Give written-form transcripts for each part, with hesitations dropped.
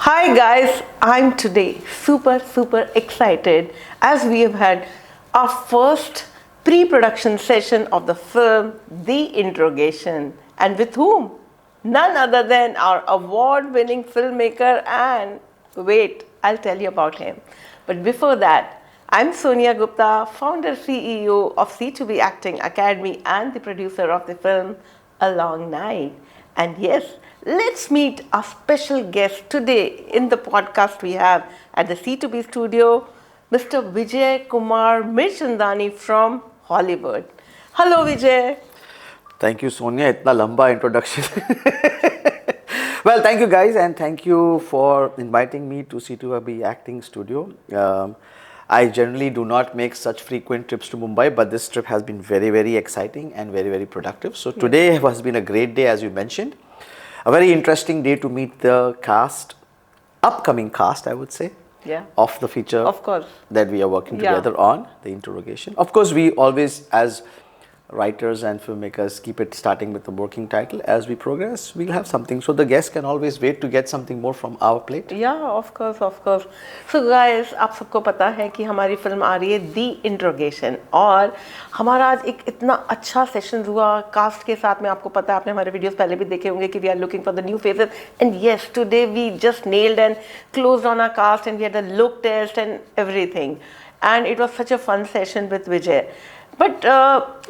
Hi guys, I'm today super excited as we have had our first pre-production session of the film The Interrogation, and with whom? None other than our award-winning filmmaker, and wait, I'll tell you about him. But before that, I'm Sonia Gupta, founder CEO of C2B Acting Academy and the producer of the film A Long Night. And yes, let's meet our special guest today in the podcast we have at the C2B studio, Mr. Vijay Kumar Mirchandani from Hollywood. Hello, Vijay. Thank you, Sonia. इतना लंबा introduction. Well, thank you guys, and thank you for inviting me to C2B Acting Studio. I generally do not make such frequent trips to Mumbai, but this trip has been very exciting and very productive. So today has been a great day, as you mentioned. A very interesting day to meet the cast, upcoming cast, I would say, of the feature Of course. that we are working together on, The Interrogation. Of course, we always, as writers and filmmakers, keep it starting with the working title. As we progress, we'll have something. So the guests can always wait to get something more from our plate. Yeah, of course. So guys, आप सबको पता है कि हमारी film आ रही है दी interrogation, और हमारा आज एक इतना अच्छा सेशन हुआ कास्ट के साथ में. आपको पता है, आपने हमारे वीडियोस पहले भी देखे होंगे कि we are looking for the new faces, and yes, today we just nailed and closed on our cast and we had a look test and everything, and it was such a fun session with Vijay. But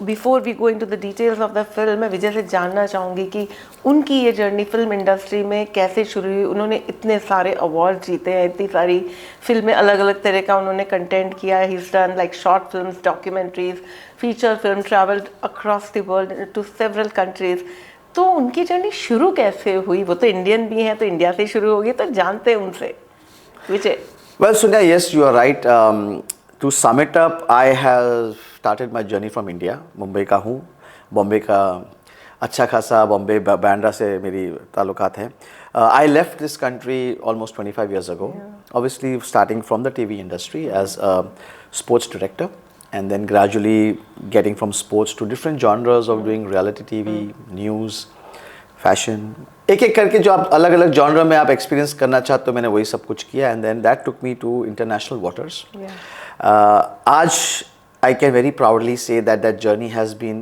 before we go into the details of the film, मैं विजय से जानना चाहूँगी कि उनकी ये journey film industry में कैसे शुरू हुई. उन्होंने इतने सारे अवार्ड जीते हैं, इतनी सारी फिल्में अलग अलग तरह का उन्होंने कंटेंट किया है. He is done like short films, documentaries, feature film, travelled across the world to several countries. तो उनकी जर्नी शुरू कैसे हुई? वो तो इंडियन भी हैं, तो इंडिया से शुरू होगी, तो जानते हैं उनसे. विजय. Well, Sonia, yes, you are right. To sum it up, I have started my journey from India. Mumbai का हूँ. बॉम्बे का अच्छा खासा बॉम्बे बैंड्रा से मेरी ताल्लुकात हैं. I left this country almost 25 years ago. Obviously, starting from the TV industry as a sports director, and then gradually getting from sports to different genres of doing reality TV, news, fashion. एक करके जो आप अलग अलग genre में आप experience करना चाहते हो, मैंने वही सब कुछ किया, and then that took me to international waters. आज I can very proudly say that that journey has been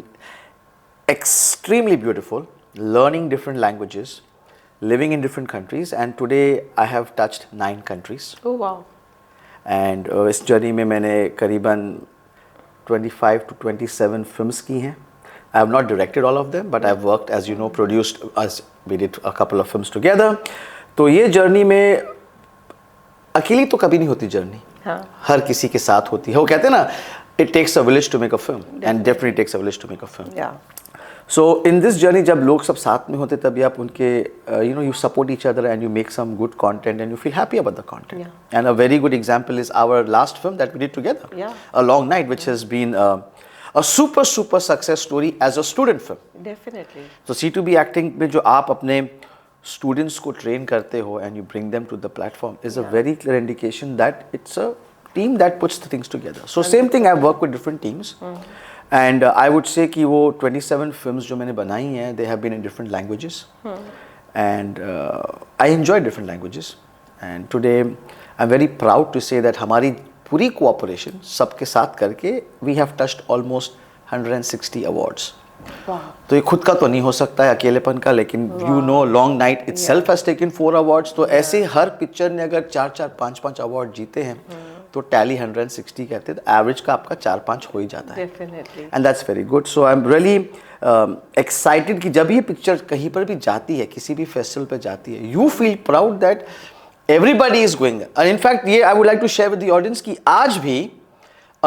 extremely beautiful, learning different languages, living in different countries, and today I have touched 9 countries. Oh wow. And इस journey में मैंने करीबन 25 to 27 films की हैं. I have not directed all of them, but I've worked, as you know, produced, as we did a couple of films together. तो ये journey में अकेली तो कभी नहीं होती journey. हर किसी के साथ होती है. वो कहते हैं ना, it takes a village to make a film, and definitely takes a village to make a film. So in this journey, जब लोग सब साथ में होते तभी आप उनके you support each other and you make some good content and you feel happy about the content. And a very good example is our last film that we did together, A Long Night, which has been a super success story as a student film. Definitely. So C2B Acting में जो आप अपने students को train करते हो and you bring them to the platform is a very clear indication that it's a team that puts the things together. So same thing, I've worked with different teams, and I would say कि वो 27 films जो मैंने बनाई हैं, they have been in different languages, and I enjoy different languages, and today I'm very proud to say that हमारी पूरी cooperation सबके साथ करके we have touched almost 160 awards. तो ये खुद का तो नहीं हो सकता है अकेलेपन का, लेकिन you know Long Night itself has taken 4 awards. तो ऐसे हर पिक्चर ने अगर 4 5 अवार्ड जीते हैं, तो टैली 160 कहते हैं, तो एवरेज का आपका 4-5 हो ही जाता है. And that's very good. So I am really excited कि जब ये पिक्चर कहीं पर भी जाती है, किसी भी फेस्टिवल पे जाती है, you feel proud that everybody is going. And in fact ये I would like to share with the audience कि आज भी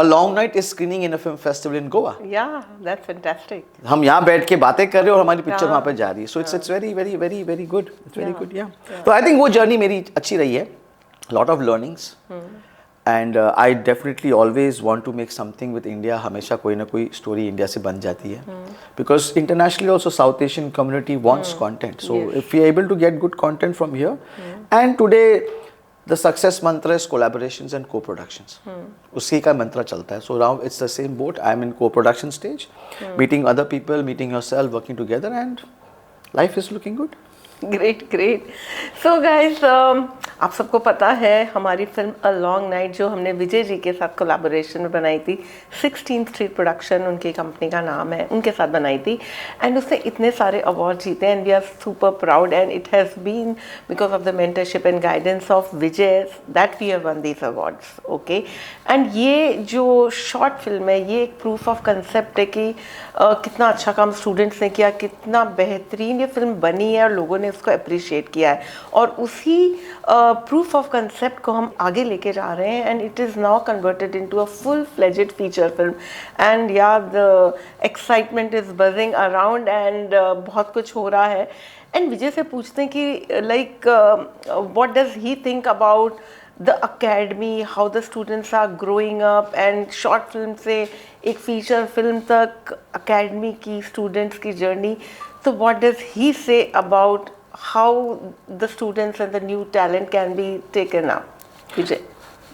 A Long Night is screening in a film festival in Goa. Yeah, that's fantastic. हम यहाँ बैठ के बातें कर रहे हैं और हमारी पिक्चर वहाँ पे जा रही है. So it's very good. It's very good. Yeah. तो I think वो जर्नी मेरी अच्छी रही है. Lot of learnings. And I definitely always want to make something with India. हमेशा कोई ना कोई story इंडिया से बन जाती है. Because internationally also South Asian community wants content. So if we are able to get good content from here, and today the success mantra is collaborations and co-productions. उसी का मंत्र चलता है. So now it's the same boat. I'm in co-production stage, meeting other people, meeting yourself, working together, and life is looking good. Great. So guys, आप सबको पता है हमारी फिल्म अ लॉन्ग नाइट जो हमने विजय जी के साथ कोलैबोरेशन में बनाई थी, 16th स्ट्रीट प्रोडक्शन उनकी कंपनी का नाम है, उनके साथ बनाई थी एंड उसने इतने सारे अवार्ड जीते and we are super proud and it has been because of the mentorship and guidance of Vijay that we have won these awards, okay. And ये जो शॉर्ट फिल्म है ये एक प्रूफ ऑफ कंसेप्ट है कि कितना अच्छा काम स्टूडेंट्स ने किया, कितना बेहतरीन ये फिल्म बनी है और लोगों ने उसको अप्रिशिएट किया है और उसी प्रूफ ऑफ कंसेप्ट को हम आगे लेके जा रहे हैं and it is now converted into a full fledged feature film and yeah the excitement is buzzing around and बहुत कुछ हो रहा है। एंड विजय से पूछते हैं कि like what does he think about the academy, how the students are growing up and short film से एक feature film तक academy की students की journey, so what does he say about how the students and the new talent can be taken up? Vijay.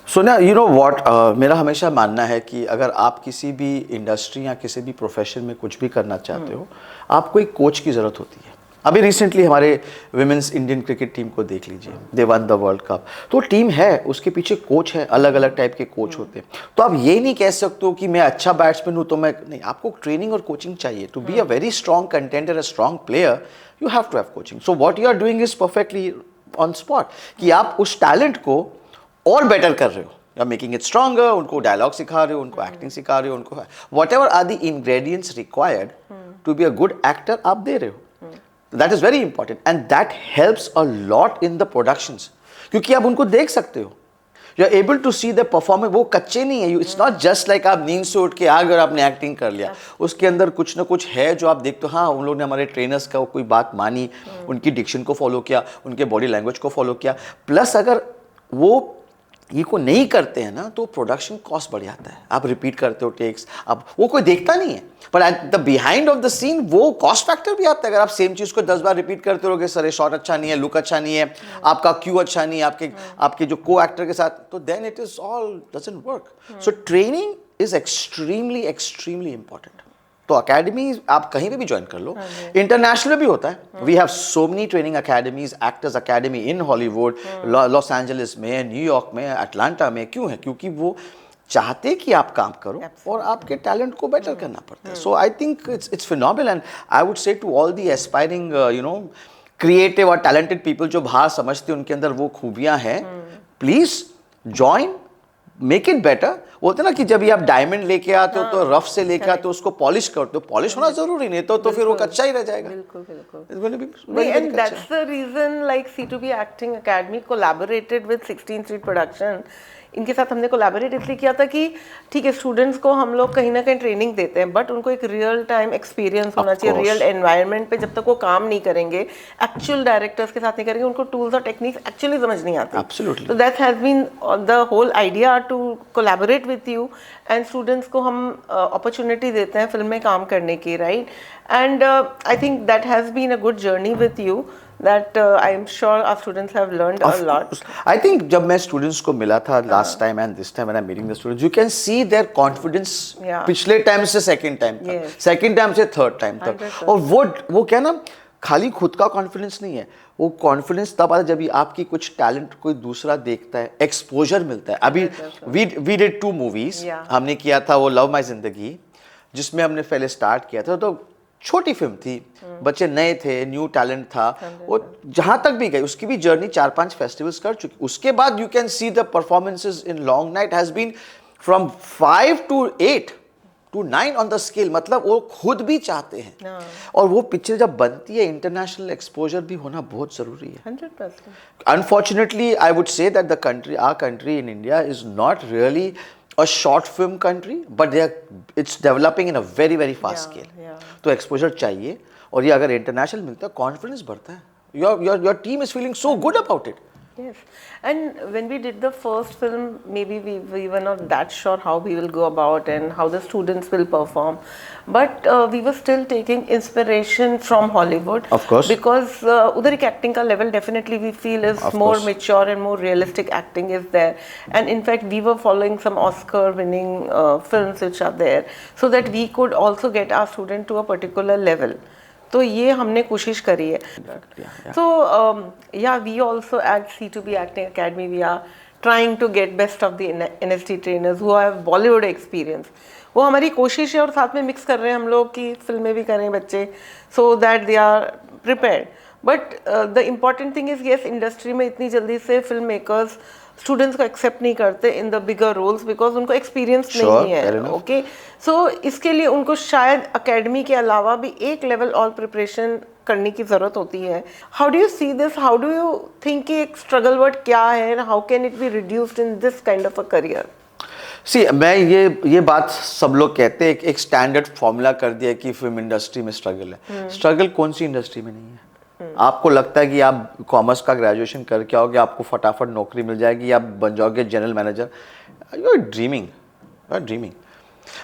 Sonia, you know what, मेरा हमेशा मानना है कि अगर आप किसी भी इंडस्ट्री या किसी भी प्रोफेशन में कुछ भी करना चाहते हो, आपको एक कोच की ज़रूरत होती है। अभी रिसेंटली हमारे विमेंस इंडियन क्रिकेट टीम को देख लीजिए, दे वन द वर्ल्ड कप। तो टीम है, उसके पीछे कोच है, अलग अलग टाइप के कोच होते हैं। तो आप ये नहीं कह सकते हो कि मैं अच्छा बैट्समैन हूँ तो मैं नहीं, आपको ट्रेनिंग और कोचिंग चाहिए। To be a very strong contender, a strong player, you have to have coaching. So what you are doing is perfectly on spot कि आप उस टैलेंट को और बेटर कर रहे हो, या मेकिंग इट स्ट्रॉन्गर, उनको डायलॉग सिखा रहे हो, उनको एक्टिंग सिखा रहे हो, उनको whatever are the ingredients required to be a good actor आप दे रहे हो। That is very important and that helps a lot in the productions, क्योंकि आप उनको देख सकते हो, you are able to see the performance। वो कच्चे नहीं है, it's not just like आप नींद से उठ के आ गए और आपने एक्टिंग कर लिया, उसके अंदर कुछ ना कुछ है जो आप देखते हो। हाँ, उन लोगों ने हमारे ट्रेनर्स का कोई बात मानी, उनकी डिक्शन को फॉलो किया, उनके बॉडी लैंग्वेज को फॉलो किया, प्लस अगर वो ये को नहीं करते हैं ना तो प्रोडक्शन कॉस्ट बढ़ जाता है। आप रिपीट करते हो टेक्स, अब वो कोई देखता नहीं है, पर at the behind of the scene वो कॉस्ट फैक्टर भी आता है। अगर आप सेम चीज़ को 10 बार रिपीट करते रहोगे, सर शॉट अच्छा नहीं है, लुक अच्छा नहीं है, आपका क्यू अच्छा नहीं है, आपके जो को एक्टर के साथ, तो then it is all doesn't work. So training is extremely extremely important. तो अकेडमी आप कहीं पे भी ज्वाइन कर लो, इंटरनेशनल भी होता है। We have so many training academies, actors academy in Hollywood, Los Angeles में, न्यूयॉर्क में, अटलांटा में। क्यों है? क्योंकि वो चाहते कि आप काम करो और आपके टैलेंट को बेटर करना पड़ता है। So I think it's phenomenal and I would say to all the aspiring you know creative और टैलेंटेड पीपल जो बाहर समझते हैं उनके अंदर वो खूबियां हैं, please join, make it better. बोलते ना कि जब ये आप डायमंड लेके आते हो तो रफ से लेके आते हो, उसको पॉलिश करते हो। पॉलिश होना जरूरी नहीं तो फिर वो कच्चा ही रह जाएगा। बिल्कुल बिल्कुल। And that's the reason like C2B acting academy collaborated with 16th street production. इनके साथ हमने कोलैबोरेट इसलिए किया था कि ठीक है, स्टूडेंट्स को हम लोग कहीं ना कहीं ट्रेनिंग देते हैं, बट उनको एक रियल टाइम एक्सपीरियंस होना चाहिए, रियल एनवायरनमेंट पे। जब तक वो काम नहीं करेंगे, एक्चुअल डायरेक्टर्स के साथ नहीं करेंगे, उनको टूल्स और टेक्निक्स एक्चुअली समझ नहीं आती। Absolutely. तो that has been the whole idea to collaborate with you and students को हम अपॉर्चुनिटी देते हैं फिल्म में काम करने की, right. And I think that has been a good journey with you that I am sure our students have learned a lot. I think जब मैं students को मिला था last time and this time when I'm meeting the students, you can see their confidence पिछले time से second time तक, second time से third time तक। और वो क्या ना, खाली खुद का कॉन्फिडेंस नहीं है, वो कॉन्फिडेंस तब आता है जब आपकी कुछ टैलेंट कोई दूसरा देखता है, एक्सपोजर मिलता है। अभी we did 2 movies, हमने किया था वो लव माई जिंदगी, जिसमें हमने पहले स्टार्ट किया था, तो छोटी फिल्म थी, बच्चे नए थे, न्यू टैलेंट था, वो जहां तक भी गई उसकी भी जर्नी 4-5 फेस्टिवल्स कर चुकी। उसके बाद you can see the performances in long night has been from 5 to 8 to 9 on the scale. मतलब वो खुद भी चाहते हैं और वो पिक्चर जब बनती है इंटरनेशनल एक्सपोजर भी होना बहुत जरूरी है। 100%। Unfortunately I would say that the country, our country in India is not really a short film country, but it's developing in a very very fast scale. तो exposure चाहिए, और ये अगर international मिलता है confidence बढ़ता है, your team is feeling so good about it. Yes, and when we did the first film, maybe we were not that sure how we will go about and how the students will perform, but we were still taking inspiration from Hollywood. Of course. Because उधर एक acting का level definitely we feel is more mature and more realistic acting is there, and in fact we were following some Oscar-winning films which are there, so that we could also get our student to a particular level. तो ये हमने कोशिश करी है. So yeah, we also at C2B Acting Academy we are trying to get best of the NST trainers who have Bollywood experience. वो हमारी कोशिश है और साथ में मिक्स कर रहे हैं हम लोग कि फिल्में भी करें बच्चे, so that they are prepared. But the important thing is yes, industry में इतनी जल्दी से फिल्म मेकर्स स्टूडेंट्स को एक्सेप्ट नहीं करते in the bigger roles because उनको एक्सपीरियंस नहीं है. ओके, सो इसके लिए उनको शायद अकेडमी के अलावा भी एक लेवल और प्रिपरेशन करने की ज़रूरत होती है. How do you see this, how do you think कि एक स्ट्रगल वर्ड क्या है, how can it be reduced in this kind of a career? See मैं ये बात सब लोग कहते हैं, एक स्टैंडर्ड फॉर्मूला कर दिया कि फिल्म इंडस्ट्री में स्ट्रगल है. स्ट्रगल कौन सी इंडस्ट्री में नहीं है? आपको लगता है कि आप कॉमर्स का ग्रेजुएशन करके आओगे, आपको फटाफट नौकरी मिल जाएगी, आप बन जाओगे general manager? You are dreaming.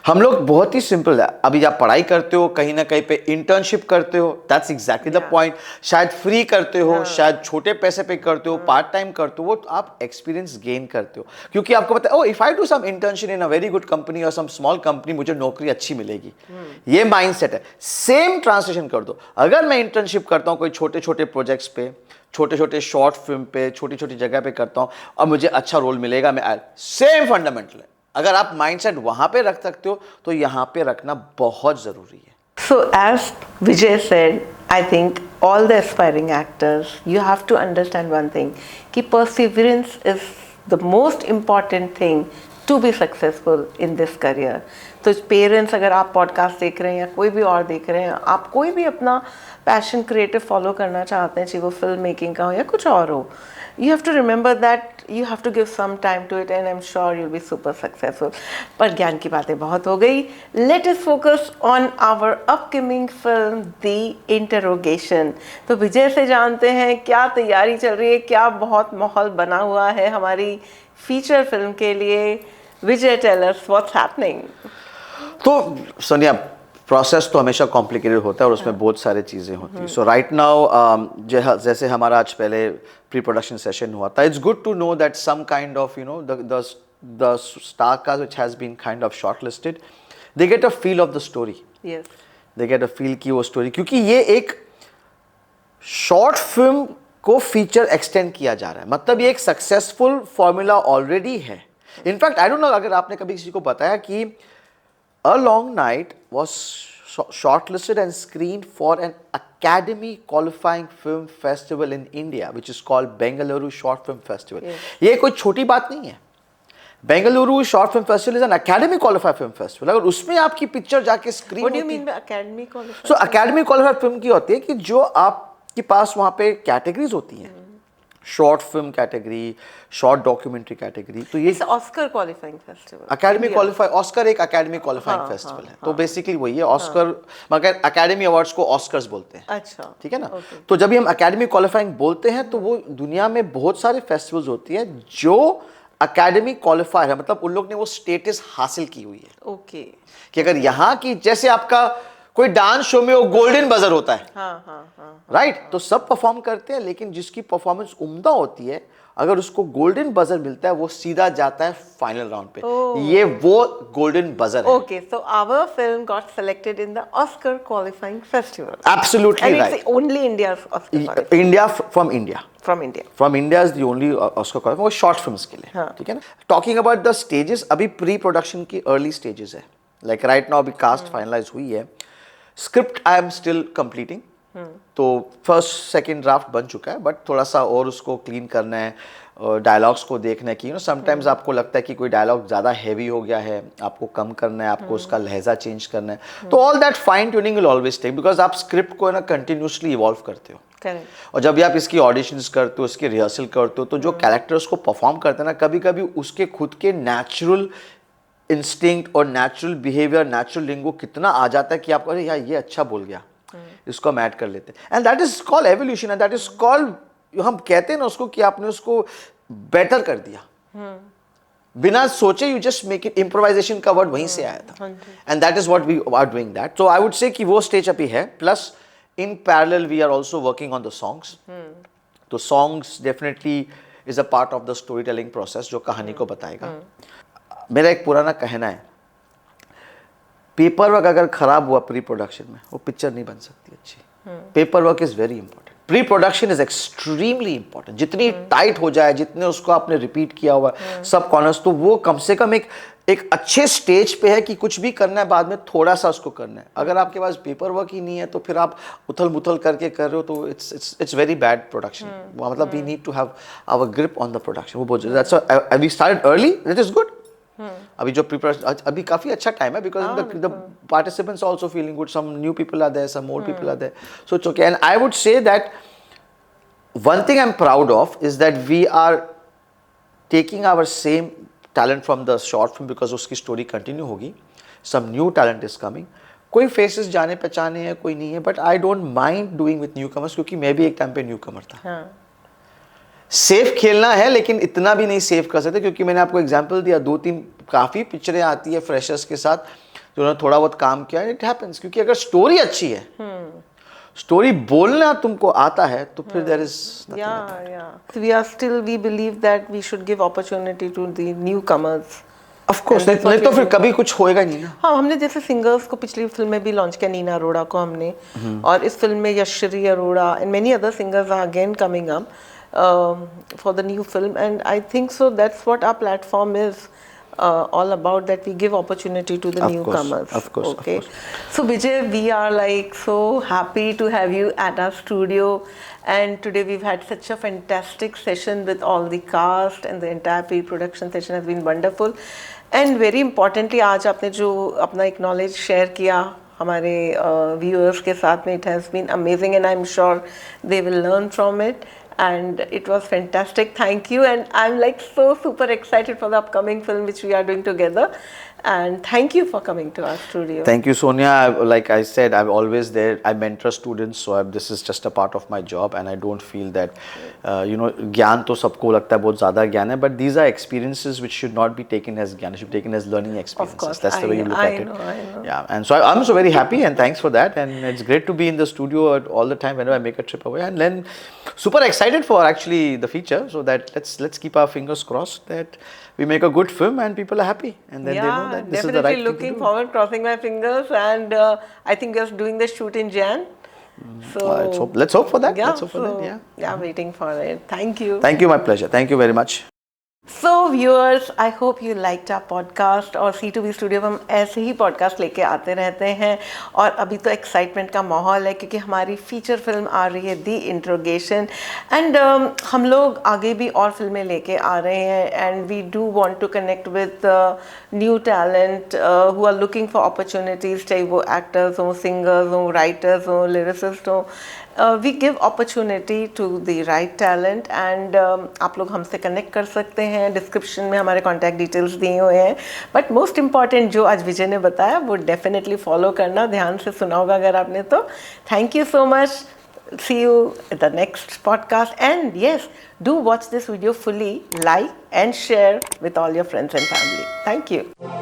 हम लोग बहुत ही सिंपल है. अभी आप पढ़ाई करते हो, कहीं ना कहीं पे इंटर्नशिप करते हो, दैट्स एग्जैक्टली द पॉइंट. शायद फ्री करते हो, शायद छोटे पैसे पे करते हो, पार्ट टाइम करते हो, वो आप एक्सपीरियंस गेन करते हो क्योंकि आपको पता है, oh if I do some internship in a very good company और सम स्मॉल कंपनी, मुझे नौकरी अच्छी मिलेगी. ये माइंडसेट है. सेम ट्रांसलेशन कर दो. अगर मैं इंटर्नशिप करता हूँ कोई छोटे छोटे प्रोजेक्ट्स पे, छोटे छोटे शॉर्ट फिल्म पे, छोटी छोटी जगह पे करता हूँ और मुझे अच्छा रोल मिलेगा, मैं सेम फंडामेंटल है. अगर आप माइंडसेट वहां पे रख सकते हो तो यहाँ पे रखना बहुत जरूरी है. So as Vijay said, I think all the aspiring actors, you have to understand one thing, कि perseverance is the most important thing to be successful in this career. तो पेरेंट्स, अगर आप पॉडकास्ट देख रहे हैं या कोई भी और देख रहे हैं, आप कोई भी अपना पैशन क्रिएटिव फॉलो करना चाहते हैं, चाहे वो फिल्म मेकिंग का हो या कुछ और हो, you have to remember that you have to give some time to it and I'm sure you'll be super successful. पर ज्ञान की बातें बहुत हो गई. Let us focus on our upcoming film The Interrogation. तो विजय से जानते हैं क्या तैयारी चल रही है, क्या बहुत माहौल बना हुआ है हमारी फीचर फिल्म के लिए. विजय, टेल अस व्हाट्स हैपनिंग. तो सोनिया, प्रोसेस तो हमेशा कॉम्प्लिकेटेड होता है और उसमें बहुत सारी चीज़ें होती हैं. सो राइट नाउ जैसे हमारा आज पहले प्री प्रोडक्शन सेशन हुआ था, it's good to know that some kind of the star cast which has been kind of shortlisted, they get a feel of the story. Yes, they get a feel की वो story, क्योंकि ये एक short film को feature extend किया जा रहा है. मतलब ये एक सक्सेसफुल फॉर्मूला ऑलरेडी है. इनफैक्ट आई डोंट नो अगर आपने कभी किसी को बताया कि A Long Night was shortlisted and screened for an Academy qualifying film festival in India, which is called Bengaluru Short Film Festival. Yes. ये कोई छोटी बात नहीं है. Bengaluru Short Film Festival is an Academy qualified film festival. अगर उसमें आपकी picture जाके screen What do you mean by Academy qualified? So Academy qualified film की होती है कि जो आपके पास वहाँ पे कैटेगरीज होती हैं, short film category, short documentary category. तो ये Oscar qualifying festival, academy qualify, Oscar एक अकेडमी क्वालिफाइंग फेस्टिवल है. तो बेसिकली वही है ऑस्कर, मगर अकेडमी अवार्ड्स को ऑस्कर्स बोलते हैं. अच्छा, ठीक है ना. तो जब भी हम अकेडमी क्वालिफाइंग बोलते हैं तो वो दुनिया में बहुत सारे फेस्टिवल्स होती है जो अकेडमी क्वालिफायर है, मतलब उन लोग ने वो स्टेटस हासिल की हुई है. ओके, कि अगर यहाँ की, जैसे आपका कोई डांस शो में वो गोल्डन बजर होता है, राइट, तो सब परफॉर्म करते हैं, लेकिन जिसकी परफॉर्मेंस उम्दा होती है, अगर उसको गोल्डन बजर मिलता है, वो सीधा जाता है फाइनल राउंड पे. ये वो गोल्डन बजर है. Okay, so our film got selected in the Oscar qualifying festival. Absolutely right. It's only India Oscar. India, from India. From India is the only Oscar qualifying, वो short films के लिए. ठीक है ना. Talking about the stages, अभी pre production की early stages है. Like right now अभी कास्ट फाइनलाइज हुई है. Script I am still completing. तो फर्स्ट सेकंड ड्राफ्ट बन चुका है, बट थोड़ा सा और उसको क्लीन करना है, डायलॉग्स को देखना है कि समटाइम्स आपको लगता है कि कोई डायलॉग ज़्यादा हैवी हो गया है, आपको कम करना है, आपको उसका लहजा चेंज करना है. तो all that fine tuning will always take, because आप स्क्रिप्ट को कंटिन्यूसली इवॉल्व करते हो. और जब भी आप इसकी ऑडिशंस करते हो, इसकी रिहर्सल करते हो, तो जो कैरेक्टर्स को परफॉर्म करते हैं ना, कभी कभी उसके खुद के नेचुरल इंस्टिंक्ट और नेचुरल बिहेवियर, नेचुरल लिंगो कितना आ जाता है कि आपको अरे यार ये अच्छा बोल गया, इसको हम ऐड कर लेते हैं. And that is called evolution, and that is called, हम कहते हैं ना उसको कि आपने उसको बेटर कर दिया बिना सोचे. You just make it, improvisation का वर्ड वहीं से आया था. And that is what we are doing that. So I would say कि वो स्टेज अभी है. Plus in parallel we are also working on the songs. तो songs definitely is a part of the story telling process, जो कहानी को बताएगा. मेरा एक पुराना कहना है, पेपर वर्क अगर खराब हुआ प्री प्रोडक्शन में, वो पिक्चर नहीं बन सकती अच्छी. Paper work is very important, pre production is extremely important. जितनी टाइट हो जाए, जितने उसको आपने रिपीट किया हुआ सब कॉर्नर्स, तो वो कम से कम एक अच्छे स्टेज पे है कि कुछ भी करना है बाद में थोड़ा सा उसको करना है। अगर आपके पास पेपर वर्क ही नहीं है तो फिर आप उथल मुथल करके कर रहे हो तो इट्स वेरी बैड प्रोडक्शन। मतलब we need to have our grip on the production. वो बहुत that's we started early, that is good. अभी जो प्रिपरेशन, अभी काफी अच्छा टाइम है because the participants also feeling good, some new people are there, some old people are there, so it's okay. And I would say that one thing I'm proud of is that we are taking our same talent from the short film because उसकी story continue होगी, some new talent is coming, कोई faces जाने पहचाने हैं, कोई नहीं है, but I don't mind doing with newcomers क्योंकि मैं भी एक टाइम पे newcomer था। हाँ। सेफ खेलना है लेकिन इतना भी नहीं सेफ कर सकते क्योंकि मैंने आपको एग्जांपल दिया, 2-3 काफ़ी पिक्चरें आती है फ्रेशर्स के साथ जो उन्होंने थोड़ा बहुत काम किया, इट हैपेंस। क्योंकि अगर स्टोरी अच्छी है, स्टोरी बोलना तुमको आता है तो फिर there is we believe that we should give opportunity to the newcomers. Of course, नहीं तो फिर कभी कुछ होएगा नहीं ना। हाँ, हमने जैसे सिंगर्स को पिछली फिल्म में भी लॉन्च किया, नीना अरोड़ा को हमने, और इस फिल्म में Yashashree Arora and many other singers are again coming up for the new film, and I think so that's what our platform is all about, that we give opportunity to the newcomers. Of course. Okay. So Vijay, we are like so happy to have you at our studio, and today we've had such a fantastic session with all the cast, and the entire pre-production session has been wonderful. And very importantly, आज आपने जो अपना एक knowledge share किया हमारे viewers के साथ में, it has been amazing, and I'm sure they will learn from it. And it was fantastic. Thank you, and I'm like so super excited for the upcoming film which we are doing together. And thank you for coming to our studio. Thank you, Sonia. Like I said, I'm always there. I mentor students, so this is just a part of my job, and I don't feel that, ज्ञान तो सबको लगता है बहुत ज़्यादा ज्ञान है, but these are experiences which should not be taken as ज्ञान, should be taken as learning experiences. Of course, that's the way you look at it. I know. Yeah, and so I'm so very happy, and thanks for that. And it's great to be in the studio all the time whenever I make a trip away, and then super excited for actually the feature. So that let's keep our fingers crossed that we make a good film and people are happy, and then they know that this is the right thing to do. Looking forward, crossing my fingers, and I think we are doing the shoot in Jan. So let's hope for that. Yeah, let's hope for that. Yeah, waiting for it. Thank you. Thank you, my pleasure. Thank you very much. So viewers, I hope you liked our podcast, और C2B Studio में हम ऐसे ही podcast लेके आते रहते हैं, और अभी तो एक्साइटमेंट का माहौल है क्योंकि हमारी फीचर फिल्म आ रही है दी इंट्रोगेशन, एंड हम लोग आगे भी और फिल्में लेके आ रहे हैं, and we do want to connect with new talent who are looking for opportunities, चाहे वो एक्टर्स हों, सिंगर्स हों, राइटर्स हों, लिरिसिस्ट हों। We give opportunity to the right talent, and आप लोग हमसे कनेक्ट कर सकते हैं, डिस्क्रिप्शन में हमारे कॉन्टैक्ट डिटेल्स दिए हुए हैं। बट मोस्ट इम्पॉर्टेंट जो आज विजय ने बताया वो डेफिनेटली फॉलो करना, ध्यान से सुना होगा अगर आपने तो। Thank you so much, see you at the next podcast, and yes, do watch this video fully, like and share with all your friends and family. Thank you.